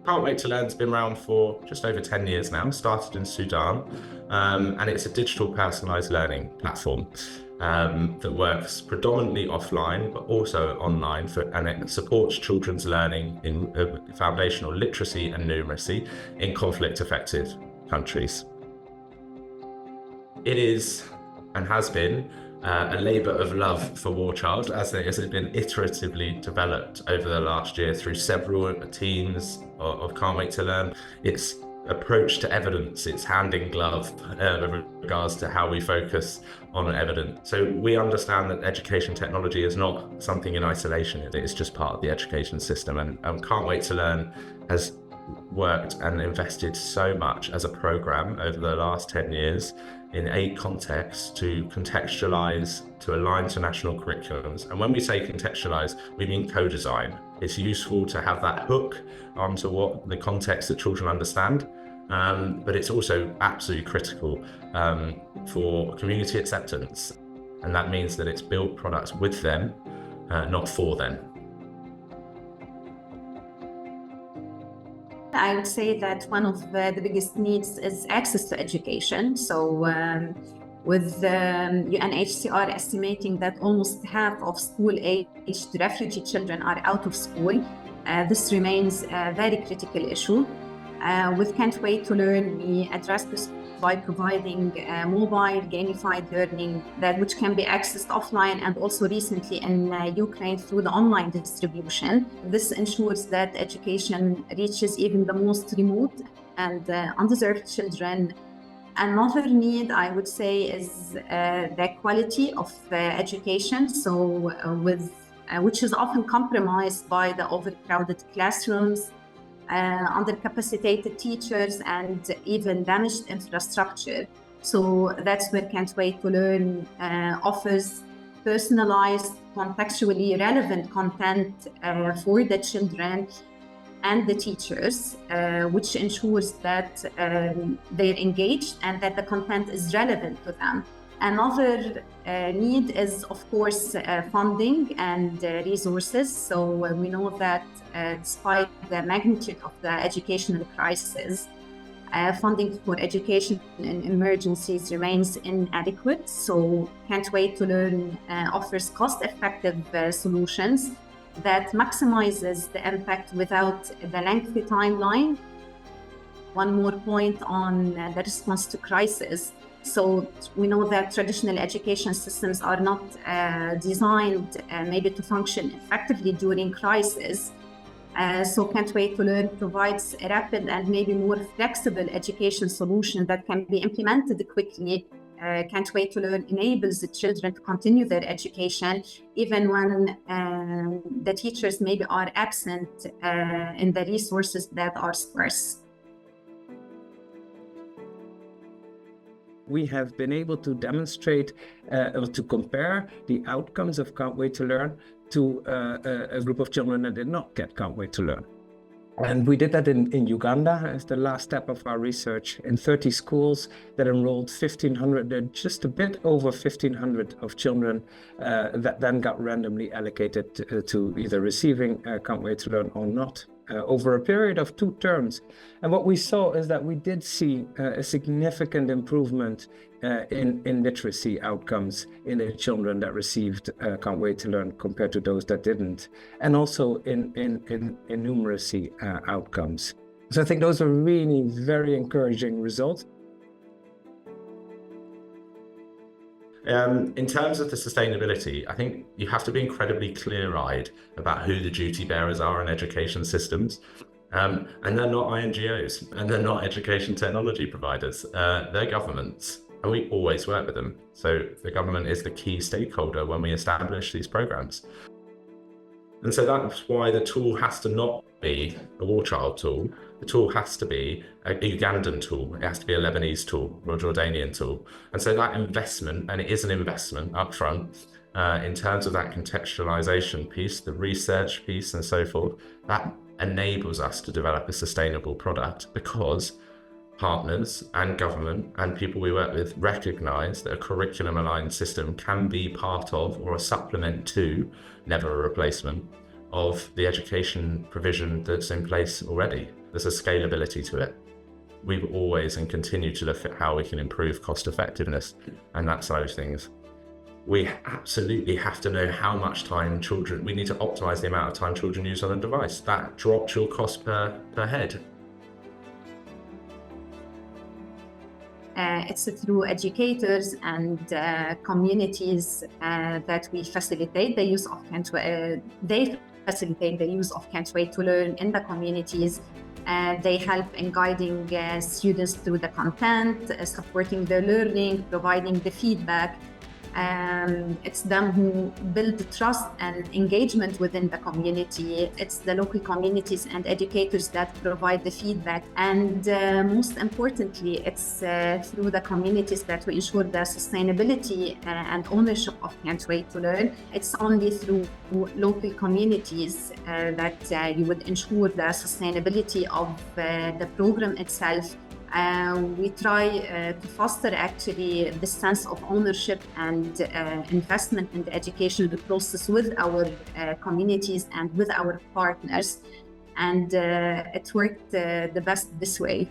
Can't Wait to Learn's been around for just over 10 years now, started in Sudan, and it's a digital personalised learning platform that works predominantly offline, but also online, and it supports children's learning in foundational literacy and numeracy in conflict-affected countries. It is, and has been, a labour of love for War Child, as it has been iteratively developed over the last year through several teams of Can't Wait to Learn. Its approach to evidence, its hand in glove with regards to how we focus on evidence. So we understand that education technology is not something in isolation, it is just part of the education system, and Can't Wait to Learn has worked and invested so much as a programme over the last 10 years in 8 contexts to contextualise, to align to national curriculums. And when we say contextualise, we mean co-design. It's useful to have that hook onto what the context that children understand, but it's also absolutely critical for community acceptance. And that means that it's built products with them, not for them. I would say that one of the biggest needs is access to education. So with UNHCR estimating that almost half of school-aged refugee children are out of school, this remains a very critical issue. With Can't Wait to Learn, we address this by providing mobile gamified learning which can be accessed offline and also recently in Ukraine through the online distribution. This ensures that education reaches even the most remote and undeserved children. Another need, I would say, is the quality of education, which is often compromised by the overcrowded classrooms, undercapacitated teachers, and even damaged infrastructure. So that's where Can't Wait to Learn offers personalized, contextually relevant content for the children and the teachers, which ensures that they're engaged and that the content is relevant to them. Another need is, of course, funding and resources. So we know that despite the magnitude of the educational crisis, funding for education in emergencies remains inadequate. So Can't Wait to Learn offers cost-effective solutions that maximizes the impact without the lengthy timeline. One more point on the response to crisis. So we know that traditional education systems are not designed maybe to function effectively during crisis. So Can't Wait to Learn provides a rapid and maybe more flexible education solution that can be implemented quickly. Can't Wait to Learn enables the children to continue their education even when the teachers maybe are absent in the resources that are scarce. We have been able to demonstrate or to compare the outcomes of Can't Wait to Learn to a group of children that did not get Can't Wait to Learn. And we did that in Uganda as the last step of our research in 30 schools that enrolled 1,500, just a bit over 1,500 of children that then got randomly allocated to either receiving Can't Wait to Learn or not over a period of 2 terms. And what we saw is that we did see a significant improvement in literacy outcomes in the children that received Can't Wait to Learn compared to those that didn't, and also in numeracy outcomes. So I think those are really very encouraging results. In terms of the sustainability, I think you have to be incredibly clear-eyed about who the duty bearers are in education systems. And they're not INGOs, and they're not education technology providers. They're governments, and we always work with them. So the government is the key stakeholder when we establish these programs. And so that's why the tool has to not be a War Child tool. The tool has to be a Ugandan tool. It has to be a Lebanese tool or a Jordanian tool. And so that investment, and it is an investment upfront, in terms of that contextualization piece, the research piece and so forth, that enables us to develop a sustainable product because partners and government and people we work with recognize that a curriculum aligned system can be part of or a supplement to, never a replacement, of the education provision that's in place already. there's a scalability to it. We've always and continue to look at how we can improve cost effectiveness and that side of things. We absolutely have to know how much time we need to optimize the amount of time children use on a device. That drops your cost per head. It's through educators and communities that we facilitate the use of they facilitate the use of Can't Wait to Learn in the communities. They help in guiding students through the content, supporting their learning, providing the feedback. It's them who build trust and engagement within the community. It's the local communities and educators that provide the feedback. And most importantly, it's through the communities that we ensure the sustainability and ownership of Can't Wait to Learn. It's only through local communities that you would ensure the sustainability of the program itself. We try to foster actually the sense of ownership and investment in the educational process with our communities and with our partners. And it worked the best this way.